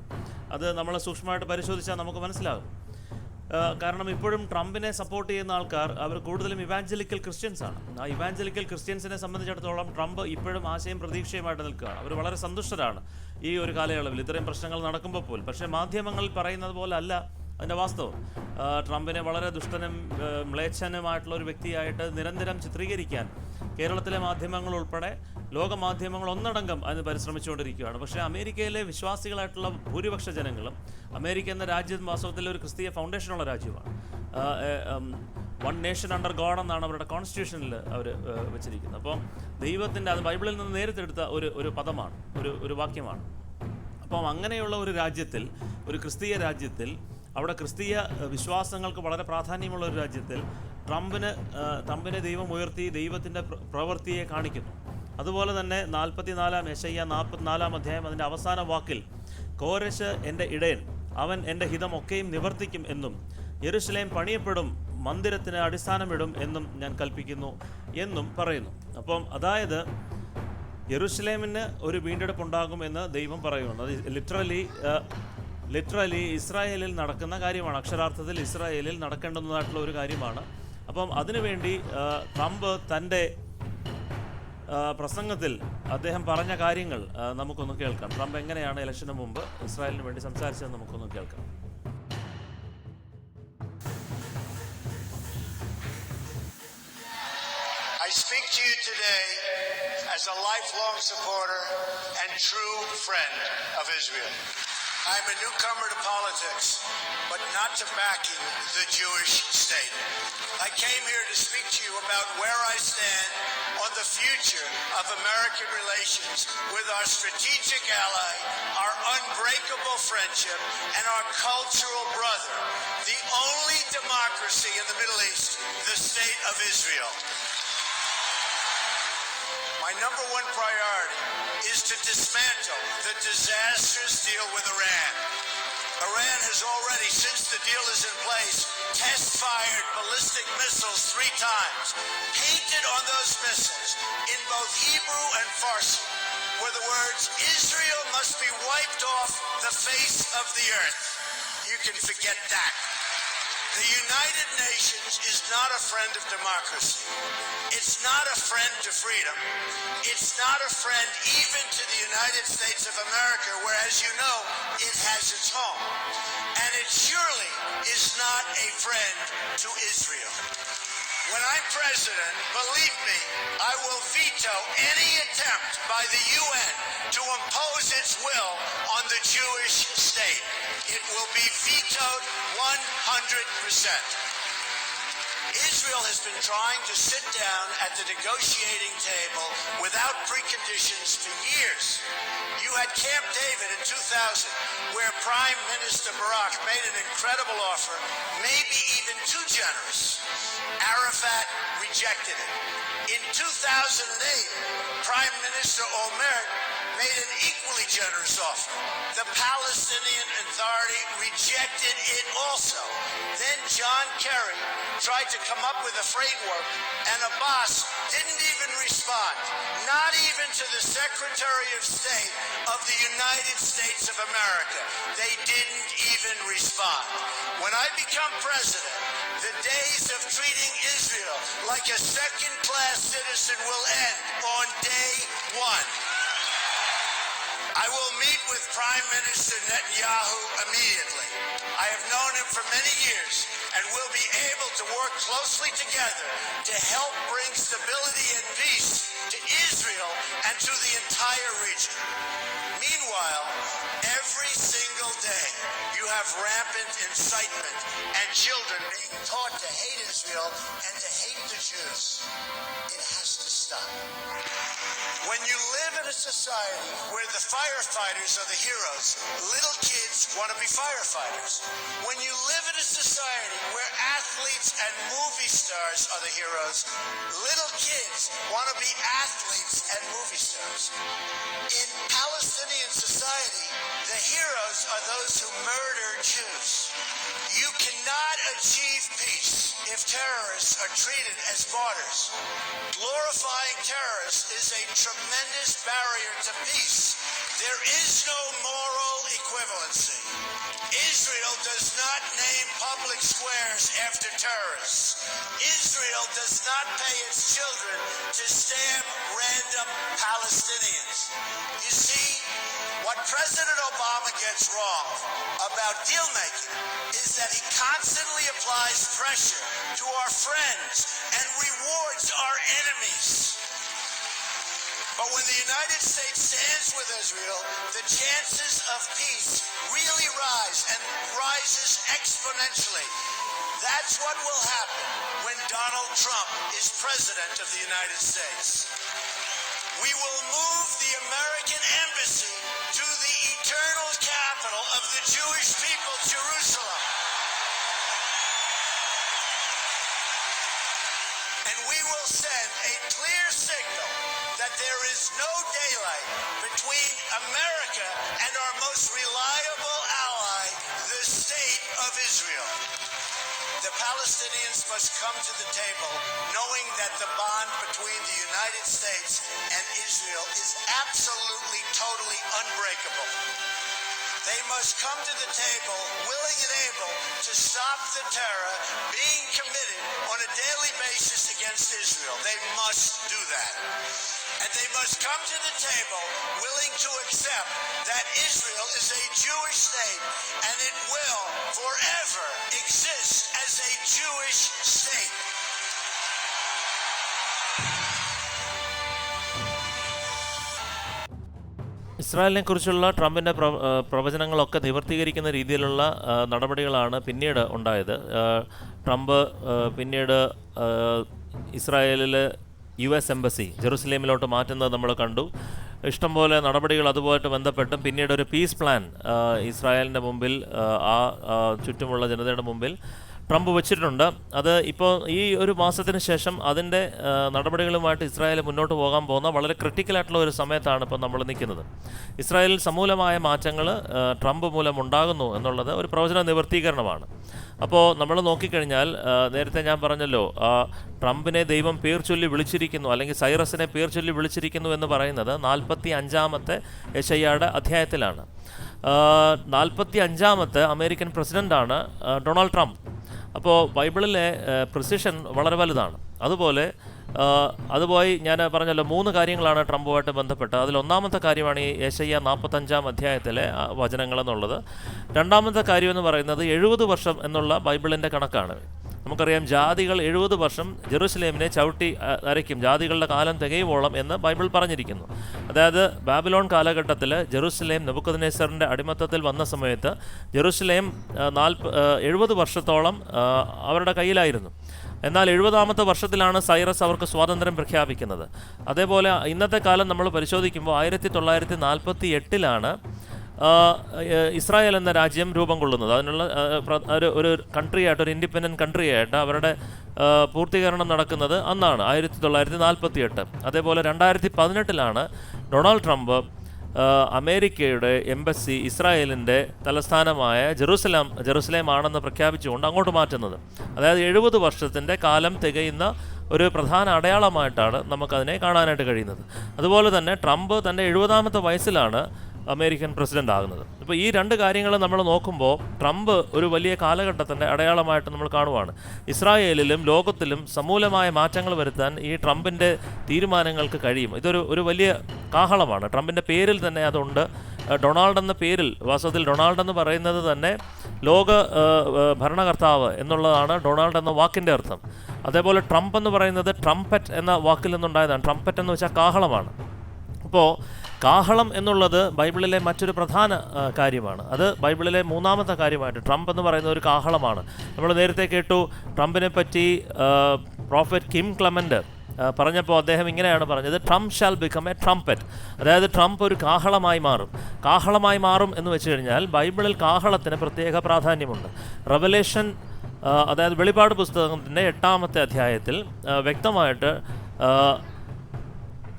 A: അത് നമ്മൾ സൂക്ഷ്മമായിട്ട് പരിശോധിച്ചാൽ നമുക്ക് മനസ്സിലാകും. കാരണം ഇപ്പോഴും ട്രംപിനെ സപ്പോർട്ട് ചെയ്യുന്ന ആൾക്കാർ അവർ കൂടുതലും ഇവാഞ്ചലിക്കൽ ക്രിസ്ത്യൻസ് ആണ്. ആ ഇവാഞ്ചലിക്കൽ ക്രിസ്ത്യൻസിനെ സംബന്ധിച്ചിടത്തോളം ട്രംപ് ഇപ്പോഴും ആശയും പ്രതീക്ഷയുമായിട്ട് നിൽക്കുകയാണ്. അവർ വളരെ സന്തുഷ്ടരാണ് ഈ ഒരു കാലയളവിൽ ഇത്രയും പ്രശ്നങ്ങൾ നടക്കുമ്പോൾ പോലും. പക്ഷേ മാധ്യമങ്ങൾ പറയുന്നത് പോലെ അല്ല അതിൻ്റെ വാസ്തവം. ട്രംപിനെ വളരെ ദുഷ്ടനും മ്ലേച്ഛനുമായിട്ടുള്ള ഒരു വ്യക്തിയായിട്ട് നിരന്തരം ചിത്രീകരിക്കാൻ കേരളത്തിലെ മാധ്യമങ്ങൾ ഉൾപ്പെടെ ലോകമാധ്യമങ്ങൾ ഒന്നടങ്കം അതിന് പരിശ്രമിച്ചുകൊണ്ടിരിക്കുകയാണ്. പക്ഷേ അമേരിക്കയിലെ വിശ്വാസികളായിട്ടുള്ള ഭൂരിപക്ഷ ജനങ്ങളും, അമേരിക്ക എന്ന രാജ്യം വാസ്തവത്തിൽ ഒരു ക്രിസ്തീയ ഫൗണ്ടേഷനുള്ള രാജ്യമാണ്. വൺ നേഷൻ അണ്ടർ ഗോഡ് എന്നാണ് അവരുടെ കോൺസ്റ്റിറ്റ്യൂഷനിൽ അവർ വെച്ചിരിക്കുന്നത്. അപ്പം ദൈവത്തിൻ്റെ, അത് ബൈബിളിൽ നിന്ന് നേരിട്ടെടുത്ത ഒരു പദമാണ്, ഒരു വാക്യമാണ്. അപ്പം അങ്ങനെയുള്ള ഒരു രാജ്യത്തിൽ, ഒരു ക്രിസ്തീയ രാജ്യത്തിൽ, അവിടെ ക്രിസ്തീയ വിശ്വാസങ്ങൾക്ക് വളരെ പ്രാധാന്യമുള്ള ഒരു രാജ്യത്തിൽ ട്രംപിനെ ദൈവം ഉയർത്തി ദൈവത്തിൻ്റെ പ്രവൃത്തിയെ കാണിക്കുന്നു. അതുപോലെ തന്നെ 44-ാം യെശയ്യ 44-ാം അധ്യായം അതിൻ്റെ അവസാന വാക്കിൽ കോരശ് എൻ്റെ ഇടയൻ, അവൻ എൻ്റെ ഹിതമൊക്കെയും നിവർത്തിക്കും എന്നും യെരുശലേം പണിയപ്പെടും, മന്ദിരത്തിന് അടിസ്ഥാനമിടും എന്നും ഞാൻ കൽപ്പിക്കുന്നു എന്നും പറയുന്നു. അപ്പം അതായത് യെരുശലേമിന് ഒരു വീണ്ടെടുപ്പുണ്ടാകും എന്ന് ദൈവം പറയുന്നു. അത് ലിറ്ററലി ഇസ്രായേലിൽ നടക്കുന്ന കാര്യമാണ്. അക്ഷരാർത്ഥത്തിൽ ഇസ്രായേലിൽ നടക്കേണ്ടുന്നതായിട്ടുള്ള ഒരു കാര്യമാണ്. അപ്പം അതിനുവേണ്ടി ട്രംപ് തൻ്റെ പ്രസംഗത്തിൽ അദ്ദേഹം പറഞ്ഞ കാര്യങ്ങൾ നമുക്കൊന്ന് കേൾക്കാം. ട്രംപ് എങ്ങനെയാണ് ഇലക്ഷന് മുമ്പ് ഇസ്രായേലിന് വേണ്ടി സംസാരിച്ചത് നമുക്കൊന്ന് കേൾക്കാം.
D: I speak to you today as a lifelong supporter and true friend of Israel. I'm a newcomer to politics, but not to backing the Jewish state. I came here to speak to you about where I stand on the future of American relations with our strategic ally, our unbreakable friendship, and our cultural brother, the only democracy in the Middle East, the State of Israel. My number one priority is to dismantle the disastrous deal with Iran. Iran has already, since the deal is in place, test-fired ballistic missiles 3 times. Painted on those missiles in both Hebrew and Farsi were the words, "Israel must be wiped off the face of the earth." You can forget that. The United Nations is not a friend of democracy. It's not a friend to freedom. It's not a friend even to the United States of America, where, as you know, it has its home. And it surely is not a friend to Israel. When I'm president, believe me, I will veto any attempt by the UN to impose its will on the Jewish state. It will be vetoed 100%. Israel has been trying to sit down at the negotiating table without preconditions for years. You had Camp David in 2000, where Prime Minister Barak made an incredible offer, maybe even too generous. Arafat rejected it. In 2008, Prime Minister Olmert made an equally generous offer. The Palestinian Authority rejected it also. Then John Kerry tried to come up with a framework, and Abbas didn't even respond, not even to the Secretary of State of the United States of America. They didn't even respond. When I become president, the days of treating Israel like a second-class citizen will end on day 1. I will meet with Prime Minister Netanyahu immediately. I have known him for many years and will be able to work closely together to help bring stability and peace to Israel and to the entire region. Meanwhile, every single day you have rampant incitement and children being taught to hate Israel and to hate the Jews. It has to stop. When you live in a society where the firefighters are the heroes, little kids want to be firefighters. When you live in a society where athletes and movie stars are the heroes, little kids want to be athletes and movie stars. In Palestinian society, the heroes are those who murder Jews. You cannot achieve peace if terrorists are treated as martyrs. Glorifying terrorists is a tremendous barrier to peace. There is no moral equivalency. Israel does not name public squares after terrorists. Israel does not pay its children to stab random Palestinians. You see, what President Obama gets wrong about deal-making is that he constantly applies pressure to our friends and rewards our enemies. But when the United States stands with Israel, the chances of peace really rise and rises exponentially. That's what will happen when Donald Trump is president of the United States. We will move the American embassy to the eternal capital of the Jewish people, Jerusalem. And we will send a clear signal that there is no daylight between America and our most reliable ally, the State of Israel. The Palestinians must come to the table knowing that the bond between the United States and Israel is absolutely, totally unbreakable. They must come to the table willing and able to stop the terror being committed on a daily basis against Israel. They must do that. And they must come to the table willing to accept that Israel is a Jewish state and it will forever exist as a Jewish state.
A: ഇസ്രായേലിനെ കുറിച്ചുള്ള ട്രംപിൻ്റെ പ്രവചനങ്ങളൊക്കെ നിവർത്തീകരിക്കുന്ന രീതിയിലുള്ള നടപടികളാണ് പിന്നീട് ഉണ്ടായത്. Trump പിന്നീട് ഇസ്രായേലിൽ US embassy ജെറുസലേമിലോട്ട് മാറ്റുന്നത് നമ്മൾ കണ്ടു. ഇഷ്ടംപോലെ നടപടികൾ അതുമായിട്ട് ബന്ധപ്പെട്ടും പിന്നീട് ഒരു പീസ് പ്ലാൻ ഇസ്രായേലിൻ്റെ മുമ്പിൽ ചുറ്റുമുള്ള ജനതയുടെ മുമ്പിൽ ട്രംപ് വെച്ചിട്ടുണ്ട്. അത് ഇപ്പോൾ ഈ ഒരു മാസത്തിന് ശേഷം അതിൻ്റെ നടപടികളുമായിട്ട് ഇസ്രായേൽ മുന്നോട്ട് പോകാൻ പോകുന്ന വളരെ ക്രിട്ടിക്കലായിട്ടുള്ള ഒരു സമയത്താണ് ഇപ്പോൾ നമ്മൾ നിൽക്കുന്നത്. ഇസ്രായേലിൽ സമൂലമായ മാറ്റങ്ങൾ ട്രംപ് മൂലം ഉണ്ടാകുന്നു എന്നുള്ളത് ഒരു പ്രവചന നിവർത്തീകരണമാണ്. അപ്പോൾ നമ്മൾ നോക്കിക്കഴിഞ്ഞാൽ നേരത്തെ ഞാൻ പറഞ്ഞല്ലോ, ട്രംപിനെ ദൈവം പേർ ചൊല്ലി വിളിച്ചിരിക്കുന്നു, അല്ലെങ്കിൽ സൈറസിനെ പേർ ചൊല്ലി വിളിച്ചിരിക്കുന്നു എന്ന് പറയുന്നത് 45-ാമത്തെ യെശയ്യായുടെ അധ്യായത്തിലാണ്. 45-ാമത്തെ അമേരിക്കൻ പ്രസിഡൻ്റാണ് ഡൊണാൾഡ് ട്രംപ്. അപ്പോൾ ബൈബിളിലെ പ്രിസിഷൻ വളരെ വലുതാണ്. അതുപോയി ഞാൻ പറഞ്ഞല്ലോ 3 കാര്യങ്ങളാണ് ട്രംപുമായിട്ട് ബന്ധപ്പെട്ട്. അതിലൊന്നാമത്തെ കാര്യമാണ് ഈ യെശയ്യാ 45-ാം അധ്യായത്തിലെ വചനങ്ങൾ എന്നുള്ളത്. രണ്ടാമത്തെ കാര്യം എന്ന് പറയുന്നത് 70 വർഷം എന്നുള്ള ബൈബിളിൻ്റെ കണക്കാണ്. നമുക്കറിയാം, ജാതികൾ 70 വർഷം ജെറുസലേമിനെ ചവിട്ടി അരയ്ക്കും, ജാതികളുടെ കാലം തികയുവോളം എന്ന് ബൈബിൾ പറഞ്ഞിരിക്കുന്നു. അതായത് ബാബിലോൺ കാലഘട്ടത്തിൽ ജെറുസലേം നെബൂഖദ്നേസറിൻ്റെ അടിമത്തത്തിൽ വന്ന സമയത്ത് ജെറുസലേം 70 വർഷത്തോളം അവരുടെ കയ്യിലായിരുന്നു. എന്നാൽ 70-ാമത്തെ വർഷത്തിലാണ് സൈറസ് അവർക്ക് സ്വാതന്ത്ര്യം പ്രഖ്യാപിക്കുന്നത്. അതേപോലെ ഇന്നത്തെ കാലം നമ്മൾ പരിശോധിക്കുമ്പോൾ 1948-ലാണ് ഇസ്രായേൽ എന്ന രാജ്യം രൂപം കൊള്ളുന്നത്. അതിനുള്ള ഒരു കൺട്രിയായിട്ട്, ഒരു ഇൻഡിപെൻഡൻറ്റ് കൺട്രിയായിട്ട് അവരുടെ പൂർത്തീകരണം നടക്കുന്നത് അന്നാണ്, 1948. അതേപോലെ 2018-ലാണ് ഡൊണാൾഡ് ട്രംപ് അമേരിക്കയുടെ എംബസി ഇസ്രായേലിൻ്റെ തലസ്ഥാനമായ ജെറുസലേം ആണെന്ന് പ്രഖ്യാപിച്ചുകൊണ്ട് അങ്ങോട്ട് മാറ്റുന്നത്. അതായത് 70 വർഷത്തിൻ്റെ കാലം തികയുന്ന ഒരു പ്രധാന അടയാളമായിട്ടാണ് നമുക്കതിനെ കാണാനായിട്ട് കഴിയുന്നത്. അതുപോലെ തന്നെ ട്രംപ് തൻ്റെ 70-ാമത്തെ വയസ്സിലാണ് അമേരിക്കൻ പ്രസിഡൻ്റ് ആകുന്നത്. അപ്പോൾ ഈ 2 കാര്യങ്ങൾ നമ്മൾ നോക്കുമ്പോൾ ട്രംപ് ഒരു വലിയ കാലഘട്ടത്തിൻ്റെ അടയാളമായിട്ട് നമ്മൾ കാണുവാണ്. ഇസ്രായേലിലും ലോകത്തിലും സമൂലമായ മാറ്റങ്ങൾ വരുത്താൻ ഈ ട്രംപിൻ്റെ തീരുമാനങ്ങൾക്ക് കഴിയും. ഇതൊരു വലിയ കാഹളമാണ്. ട്രംപിൻ്റെ പേരിൽ തന്നെ അതുണ്ട്. ഡൊണാൾഡ് എന്ന പേരിൽ, വാസ്തവത്തിൽ ഡൊണാൾഡ് എന്ന് പറയുന്നത് തന്നെ ലോക ഭരണകർത്താവ് എന്നുള്ളതാണ് ഡൊണാൾഡ് എന്ന വാക്കിൻ്റെ അർത്ഥം. അതേപോലെ ട്രംപ് എന്ന് പറയുന്നത് ട്രംപറ്റ് എന്ന വാക്കിൽ നിന്നുണ്ടായതാണ്. ട്രംപറ്റ് എന്ന് വെച്ചാൽ കാഹളമാണ്. അപ്പോൾ കാഹളം എന്നുള്ളത് ബൈബിളിലെ മറ്റൊരു പ്രധാന കാര്യമാണ്. അത് ബൈബിളിലെ 3-ാമത്തെ കാര്യമായിട്ട് ട്രംപ് എന്ന് പറയുന്ന ഒരു കാഹളമാണ്. നമ്മൾ നേരത്തെ കേട്ടു ട്രംപിനെ പറ്റി പ്രോഫറ്റ് കിം ക്ലെമൻ്റ് പറഞ്ഞപ്പോൾ അദ്ദേഹം ഇങ്ങനെയാണ് പറഞ്ഞത്, Trump shall become A trumpet. അതായത് ട്രംപ് ഒരു കാഹളമായി മാറും. കാഹളമായി മാറും എന്ന് വെച്ച് കഴിഞ്ഞാൽ ബൈബിളിൽ കാഹളത്തിന് പ്രത്യേക പ്രാധാന്യമുണ്ട്. റെവലേഷൻ, അതായത് വെളിപ്പാട് പുസ്തകത്തിൻ്റെ 8-ാമത്തെ അധ്യായത്തിൽ വ്യക്തമായിട്ട്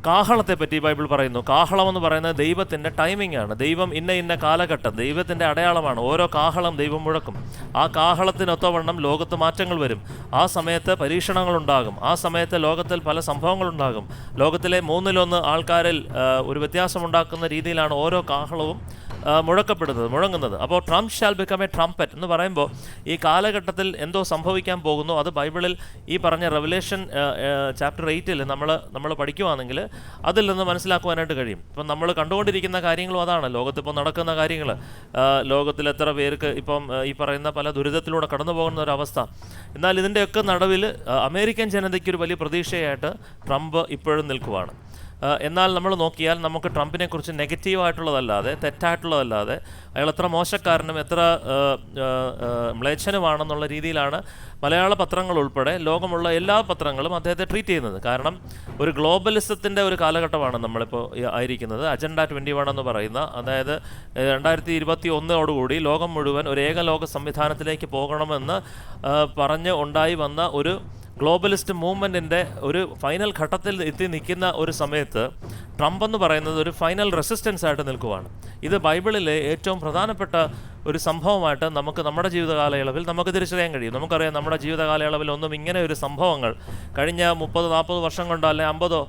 A: കാഹളത്തെപ്പറ്റി ബൈബിൾ പറയുന്നു. കാഹളം എന്ന് പറയുന്നത് ദൈവത്തിൻ്റെ ടൈമിംഗ് ആണ്. ദൈവം ഇന്ന കാലഘട്ടം ദൈവത്തിൻ്റെ അടയാളമാണ്. ഓരോ കാഹളം ദൈവം മുഴക്കും. ആ കാഹളത്തിനൊത്തവണ്ണം ലോകത്ത് മാറ്റങ്ങൾ വരും. ആ സമയത്ത് പരീക്ഷണങ്ങളുണ്ടാകും. ആ സമയത്ത് ലോകത്തിൽ പല സംഭവങ്ങളുണ്ടാകും. ലോകത്തിലെ 1/3 ആൾക്കാരിൽ ഒരു വ്യത്യാസമുണ്ടാക്കുന്ന രീതിയിലാണ് ഓരോ കാഹളവും മുഴങ്ങുന്നത്. അപ്പോൾ Trump shall become A trumpet എന്ന് പറയുമ്പോൾ ഈ കാലഘട്ടത്തിൽ എന്തോ സംഭവിക്കാൻ പോകുന്നു. അത് ബൈബിളിൽ ഈ പറഞ്ഞ റെവലേഷൻ ചാപ്റ്റർ 8-ൽ നമ്മൾ പഠിക്കുവാണെങ്കിൽ അതിൽ നിന്ന് മനസ്സിലാക്കുവാനായിട്ട് കഴിയും. ഇപ്പം നമ്മൾ കണ്ടുകൊണ്ടിരിക്കുന്ന കാര്യങ്ങളും അതാണ്. ലോകത്തിപ്പോൾ നടക്കുന്ന കാര്യങ്ങൾ, ലോകത്തിൽ എത്ര പേർക്ക് ഇപ്പം ഈ പറയുന്ന പല ദുരിതത്തിലൂടെ കടന്നു പോകുന്ന ഒരവസ്ഥ. എന്നാൽ ഇതിൻ്റെയൊക്കെ നടുവിൽ അമേരിക്കൻ ജനതയ്ക്കൊരു വലിയ പ്രതീക്ഷയായിട്ട് ട്രംപ് ഇപ്പോഴും നിൽക്കുവാണ്. എന്നാൽ നമ്മൾ നോക്കിയാൽ നമുക്ക് ട്രംപിനെക്കുറിച്ച് നെഗറ്റീവായിട്ടുള്ളതല്ലാതെ, തെറ്റായിട്ടുള്ളതല്ലാതെ, അയാൾ എത്ര മോശക്കാരനും എത്ര മ്ലേച്ഛനുമാണെന്നുള്ള രീതിയിലാണ് മലയാള പത്രങ്ങൾ ഉൾപ്പെടെ ലോകമുള്ള എല്ലാ പത്രങ്ങളും അദ്ദേഹത്തെ ട്രീറ്റ് ചെയ്യുന്നത്. കാരണം ഒരു ഗ്ലോബലിസത്തിൻ്റെ ഒരു കാലഘട്ടമാണ് നമ്മളിപ്പോൾ ആയിരിക്കുന്നത്. അജണ്ട 21 എന്ന് പറയുന്ന, അതായത് 2021 ലോകം മുഴുവൻ ഒരു ഏകലോക സംവിധാനത്തിലേക്ക് പോകണമെന്ന് പറഞ്ഞ് ഉണ്ടായി വന്ന ഒരു ഗ്ലോബലിസ്റ്റ് മൂവ്മെൻറ്റിൻ്റെ ഒരു ഫൈനൽ ഘട്ടത്തിൽ എത്തി നിൽക്കുന്ന ഒരു സമയത്ത് ട്രംപ് എന്ന് പറയുന്നത് ഒരു ഫൈനൽ റെസിസ്റ്റൻസ് ആയിട്ട് നിൽക്കുവാണ്. ഇത് ബൈബിളിലെ ഏറ്റവും പ്രധാനപ്പെട്ട ഒരു സംഭവമായിട്ട് നമുക്ക് നമ്മുടെ ജീവിതകാലയളവിൽ നമുക്ക് തിരിച്ചറിയാൻ കഴിയും. നമുക്കറിയാം, നമ്മുടെ ജീവിതകാലയളവിൽ ഒന്നും ഇങ്ങനെ ഒരു സംഭവങ്ങൾ കഴിഞ്ഞ 30-40 വർഷം കൊണ്ടോ അല്ലെ 50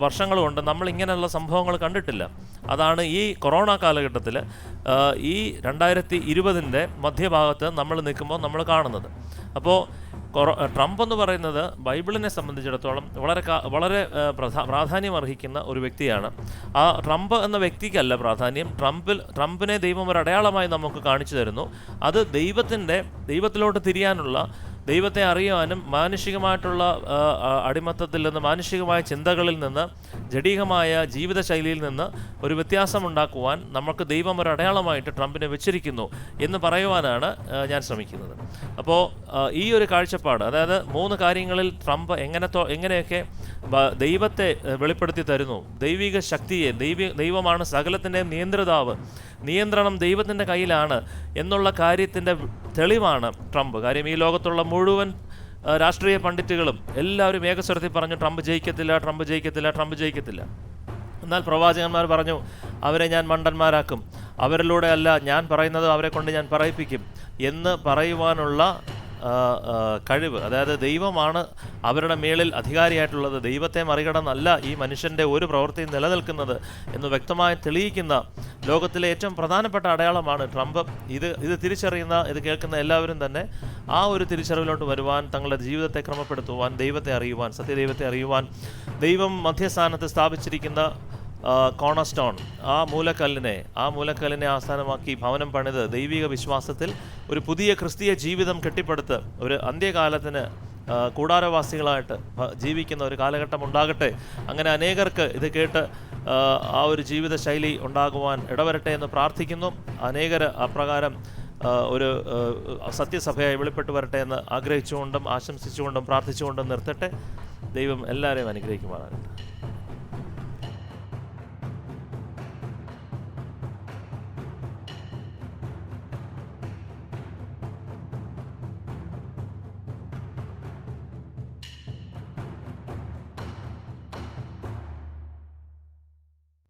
A: വർഷങ്ങളുമുണ്ട് നമ്മൾ ഇങ്ങനെയുള്ള സംഭവങ്ങൾ കണ്ടിട്ടില്ല. അതാണ് ഈ കൊറോണ കാലഘട്ടത്തിൽ ഈ 2020 മധ്യഭാഗത്ത് നമ്മൾ നിൽക്കുമ്പോൾ നമ്മൾ കാണുന്നത്. അപ്പോൾ ട്രംപ് എന്ന് പറയുന്നത് ബൈബിളിനെ സംബന്ധിച്ചിടത്തോളം വളരെ പ്രാധാന്യം അർഹിക്കുന്ന ഒരു വ്യക്തിയാണ്. ആ ട്രംപ് എന്ന വ്യക്തിക്കല്ല പ്രാധാന്യം, ട്രംപിനെ ദൈവം ഒരു അടയാളമായി നമുക്ക് കാണിച്ചു തരുന്നു. അത് ദൈവത്തിലോട്ട് തിരിയാനുള്ള, ദൈവത്തെ അറിയാനും മാനുഷികമായിട്ടുള്ള അടിമത്തത്തിൽ നിന്ന്, മാനുഷികമായ ചിന്തകളിൽ നിന്ന്, ജഡീകമായ ജീവിതശൈലിയിൽ നിന്ന് ഒരു വ്യത്യാസമുണ്ടാക്കുവാൻ നമുക്ക് ദൈവം ഒരു അടയാളമായിട്ട് ട്രംപിനെ വെച്ചിരിക്കുന്നു എന്ന് പറയുവാനാണ് ഞാൻ ശ്രമിക്കുന്നത്. അപ്പോൾ ഈ ഒരു കാഴ്ചപ്പാട്, അതായത് 3 കാര്യങ്ങളിൽ ട്രംപ് എങ്ങനെയൊക്കെ ദൈവത്തെ വെളിപ്പെടുത്തി തരുന്നു, ദൈവിക ശക്തിയെ, ദൈവമാണ് സകലത്തിൻ്റെയും നിയന്ത്രിതാവ്, നിയന്ത്രണം ദൈവത്തിൻ്റെ കയ്യിലാണ് എന്നുള്ള കാര്യത്തിൻ്റെ തെളിവാണ് ട്രംപ്. കാര്യം ഈ ലോകത്തുള്ള മുഴുവൻ രാഷ്ട്രീയ പണ്ഡിറ്റുകളും എല്ലാവരും ഏകസ്വരത്തിൽ പറഞ്ഞു ട്രംപ് ജയിക്കത്തില്ല, ട്രംപ് ജയിക്കത്തില്ല, ട്രംപ് ജയിക്കത്തില്ല. എന്നാൽ പ്രവാചകന്മാർ പറഞ്ഞു അവരെ ഞാൻ മണ്ടന്മാരാക്കും, അവരിലൂടെ അല്ല ഞാൻ പറയുന്നത് അവരെ കൊണ്ട് ഞാൻ പറയിപ്പിക്കും എന്ന് പറയുവാനുള്ള കഴിവ്, അതായത് ദൈവമാണ് അവരുടെ മേളിൽ അധികാരിയായിട്ടുള്ളത്, ദൈവത്തെ മറികടന്നല്ല ഈ മനുഷ്യൻ്റെ ഒരു പ്രവൃത്തിയും നിലനിൽക്കുന്നത് എന്ന് വ്യക്തമായി തെളിയിക്കുന്ന ലോകത്തിലെ ഏറ്റവും പ്രധാനപ്പെട്ട അടയാളമാണ് ട്രംപ്. ഇത് തിരിച്ചറിയുന്ന, ഇത് കേൾക്കുന്ന എല്ലാവരും തന്നെ ആ ഒരു തിരിച്ചറിവിലോട്ട് വരുവാൻ, തങ്ങളുടെ ജീവിതത്തെ ക്രമപ്പെടുത്തുവാൻ, ദൈവത്തെ അറിയുവാൻ, സത്യദൈവത്തെ അറിയുവാൻ, ദൈവം മധ്യസ്ഥാനത്ത് സ്ഥാപിച്ചിരിക്കുന്ന കോണസ്റ്റോൺ, ആ മൂലക്കല്ലിനെ ആസ്ഥാനമാക്കി ഭവനം പണിത് ദൈവിക വിശ്വാസത്തിൽ ഒരു പുതിയ ക്രിസ്തീയ ജീവിതം കെട്ടിപ്പടുത്ത് ഒരു അന്ത്യകാലത്തിന് കൂടാരവാസികളായിട്ട് ജീവിക്കുന്ന ഒരു കാലഘട്ടം ഉണ്ടാകട്ടെ. അങ്ങനെ അനേകർക്ക് ഇത് കേട്ട് ആ ഒരു ജീവിതശൈലി ഉണ്ടാകുവാൻ ഇടവരട്ടെ എന്ന് പ്രാർത്ഥിക്കുന്നു. അനേകർ അപ്രകാരം ഒരു സത്യസഭയായി വെളിപ്പെട്ട് വരട്ടെ എന്ന് ആഗ്രഹിച്ചുകൊണ്ടും ആശംസിച്ചുകൊണ്ടും പ്രാർത്ഥിച്ചുകൊണ്ടും നിർത്തട്ടെ. ദൈവം എല്ലാവരെയും അനുഗ്രഹിക്കുവാനാകട്ടെ.